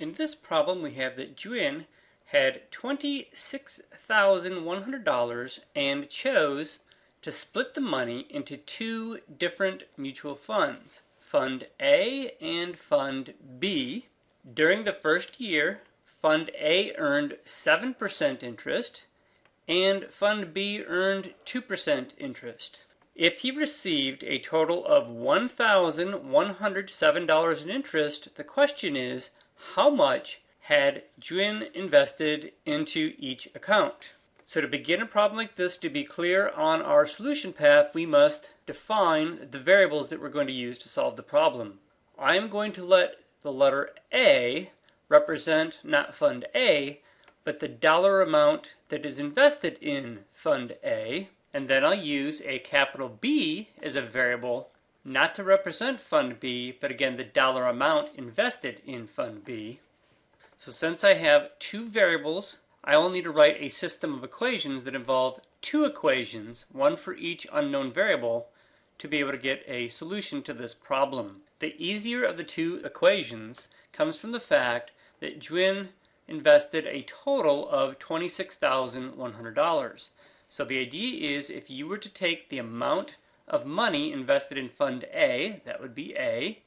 In this problem, we have that Juin had $26,100 and chose to split the money into two different mutual funds, Fund A and Fund B. During the first year, Fund A earned 7% interest and Fund B earned 2% interest. If he received a total of $1,107 in interest, the question is, how much had Juin invested into each account? So to begin a problem like this, to be clear on our solution path, we must define the variables that we're going to use to solve the problem. I'm going to let the letter A represent not Fund A, but the dollar amount that is invested in Fund A. And then I'll use a capital B as a variable, not to represent Fund B, but again the dollar amount invested in Fund B. So since I have two variables, I will need to write a system of equations that involve two equations, one for each unknown variable, to be able to get a solution to this problem. The easier of the two equations comes from the fact that Juin invested a total of $26,100. So the idea is, if you were to take the amount of money invested in Fund A, that would be A,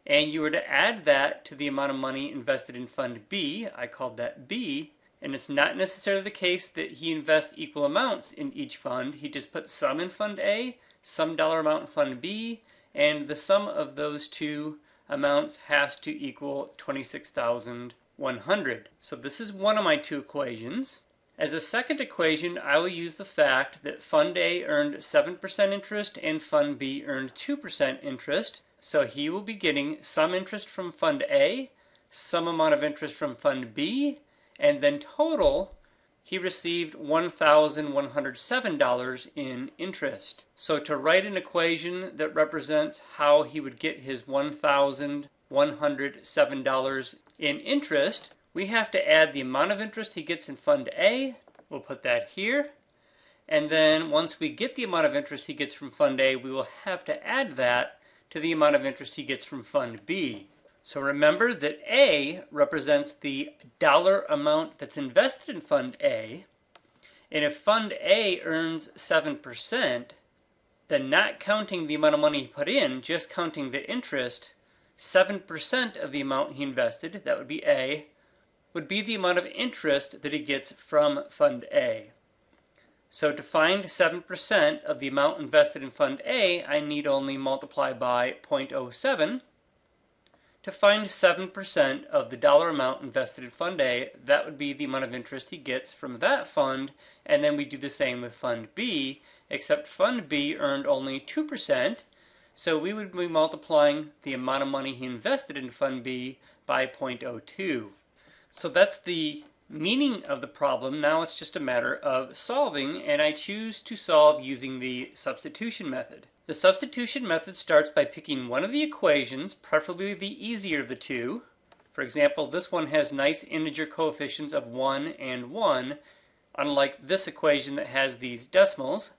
and you were to add that to the amount of money invested in Fund B, I called that B, and it's not necessarily the case that he invests equal amounts in each fund. He just puts some in Fund A, some dollar amount in Fund B, and the sum of those two amounts has to equal $26,100. So this is one of my two equations. As a second equation, I will use the fact that Fund A earned 7% interest and Fund B earned 2% interest. So he will be getting some interest from Fund A, some amount of interest from Fund B, and then total, he received $1,107 in interest. So to write an equation that represents how he would get his $1,107 in interest, we have to add the amount of interest he gets in Fund A. We'll put that here. And then once we get the amount of interest he gets from Fund A, we will have to add that to the amount of interest he gets from Fund B. So remember that A represents the dollar amount that's invested in Fund A. And if Fund A earns 7%, then not counting the amount of money he put in, just counting the interest, 7% of the amount he invested, that would be A, would be the amount of interest that he gets from Fund A. So to find 7% of the amount invested in Fund A, I need only multiply by 0.07. To find 7% of the dollar amount invested in Fund A, that would be the amount of interest he gets from that fund, and then we do the same with Fund B, except Fund B earned only 2%, so we would be multiplying the amount of money he invested in Fund B by 0.02. So that's the meaning of the problem. Now it's just a matter of solving, and I choose to solve using the substitution method. The substitution method starts by picking one of the equations, preferably the easier of the two. For example, this one has nice integer coefficients of 1 and 1, unlike this equation that has these decimals.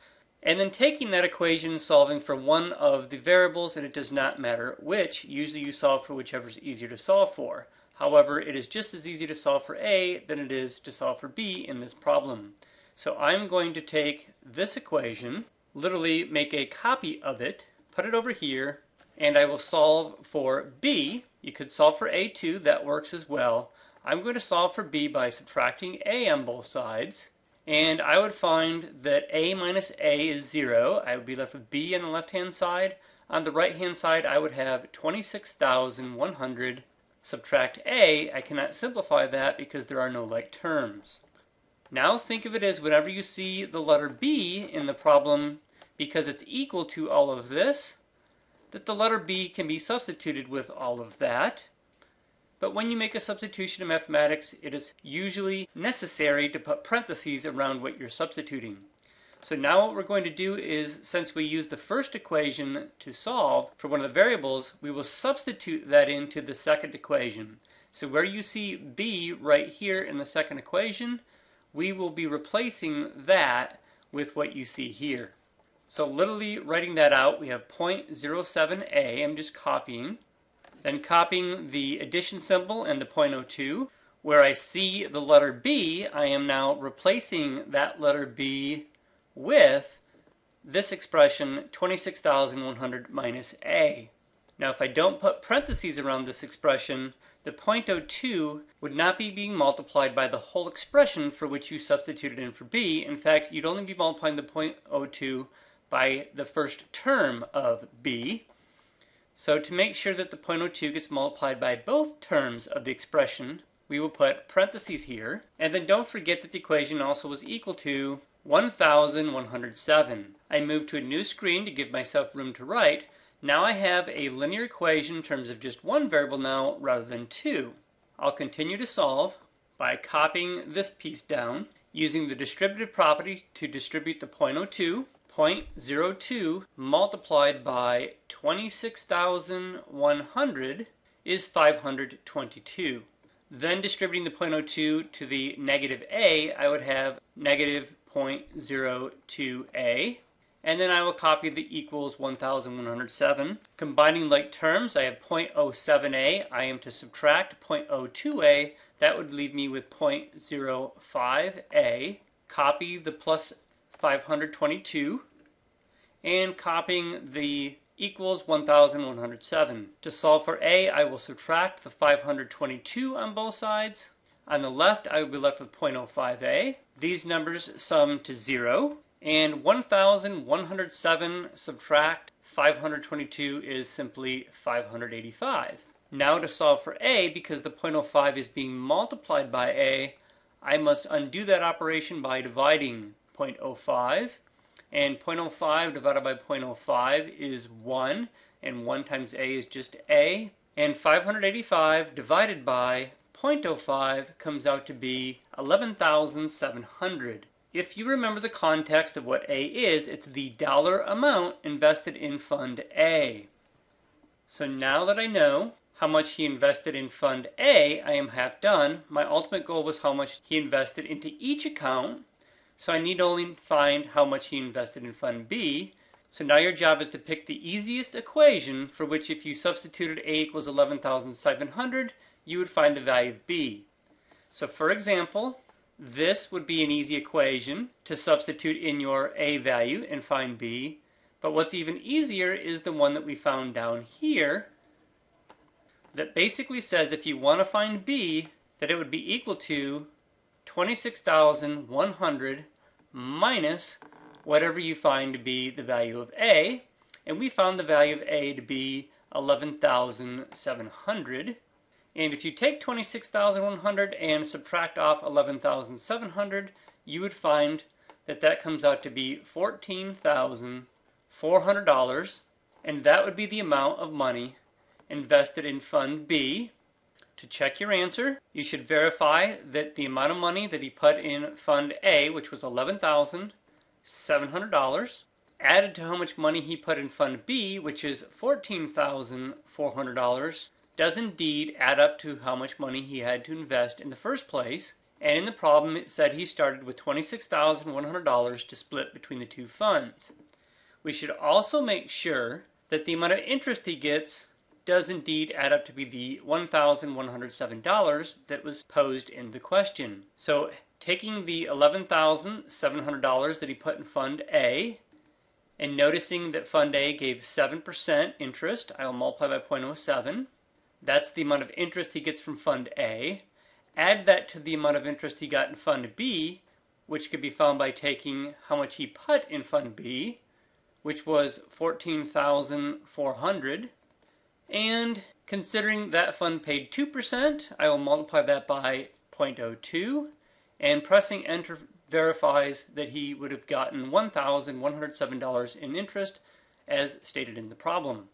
And then taking that equation and solving for one of the variables, and it does not matter which. Usually you solve for whichever is easier to solve for. However, it is just as easy to solve for A than it is to solve for B in this problem. So I'm going to take this equation, literally make a copy of it, put it over here, and I will solve for B. You could solve for A too, that works as well. I'm going to solve for B by subtracting A on both sides, and I would find that A minus A is 0. I would be left with B on the left-hand side. On the right-hand side, I would have 26,100. Subtract A, I cannot simplify that because there are no like terms. Now think of it as whenever you see the letter B in the problem, because it's equal to all of this, that the letter B can be substituted with all of that. But when you make a substitution in mathematics, it is usually necessary to put parentheses around what you're substituting. So now what we're going to do is, since we use the first equation to solve for one of the variables, we will substitute that into the second equation. So where you see B right here in the second equation, we will be replacing that with what you see here. So literally writing that out, we have 0.07a, I'm just copying, Then copying the addition symbol and the 0.02. Where I see the letter B, I am now replacing that letter B with this expression, 26,100 minus A. Now if I don't put parentheses around this expression, the 0.02 would not be being multiplied by the whole expression for which you substituted in for B. In fact, you'd only be multiplying the 0.02 by the first term of B. So to make sure that the 0.02 gets multiplied by both terms of the expression, we will put parentheses here. And then don't forget that the equation also was equal to 1,107. I moved to a new screen to give myself room to write. Now I have a linear equation in terms of just one variable now rather than two. I'll continue to solve by copying this piece down, using the distributive property to distribute the 0.02. 0.02 multiplied by 26,100 is 522. Then distributing the 0.02 to the negative a, I would have negative 0.02a. And then I will copy the equals 1,107. Combining like terms, I have 0.07a. I am to subtract 0.02a. That would leave me with 0.05a. Copy the plus 522. And copying the equals 1,107. To solve for a, I will subtract the 522 on both sides. On the left, I will be left with 0.05a. These numbers sum to 0. And 1,107 subtract 522 is simply 585. Now to solve for a, because the 0.05 is being multiplied by a, I must undo that operation by dividing 0.05. And 0.05 divided by 0.05 is 1, and 1 times a is just a. And 585 divided by 0.05 comes out to be 11,700. If you remember the context of what A is, it's the dollar amount invested in Fund A. So now that I know how much he invested in Fund A, I am half done. My ultimate goal was how much he invested into each account. So I need only find how much he invested in Fund B. So now your job is to pick the easiest equation for which if you substituted A equals 11,700, you would find the value of B. So for example, this would be an easy equation to substitute in your A value and find B. But what's even easier is the one that we found down here that basically says if you want to find B, that it would be equal to 26,100 minus whatever you find to be the value of A. And we found the value of A to be 11,700. And if you take 26,100 and subtract off 11,700, you would find that that comes out to be $14,400, and that would be the amount of money invested in Fund B. To check your answer, you should verify that the amount of money that he put in Fund A, which was $11,700, added to how much money he put in Fund B, which is $14,400, does indeed add up to how much money he had to invest in the first place. And in the problem it said he started with $26,100 to split between the two funds. We should also make sure that the amount of interest he gets does indeed add up to be the $1,107 that was posed in the question. So taking the $11,700 that he put in Fund A and noticing that Fund A gave 7% interest, I will multiply by 0.07. That's the amount of interest he gets from Fund A. Add that to the amount of interest he got in Fund B, which could be found by taking how much he put in Fund B, which was $14,400. And considering that fund paid 2%, I will multiply that by 0.02. And pressing enter verifies that he would have gotten $1,107 in interest as stated in the problem.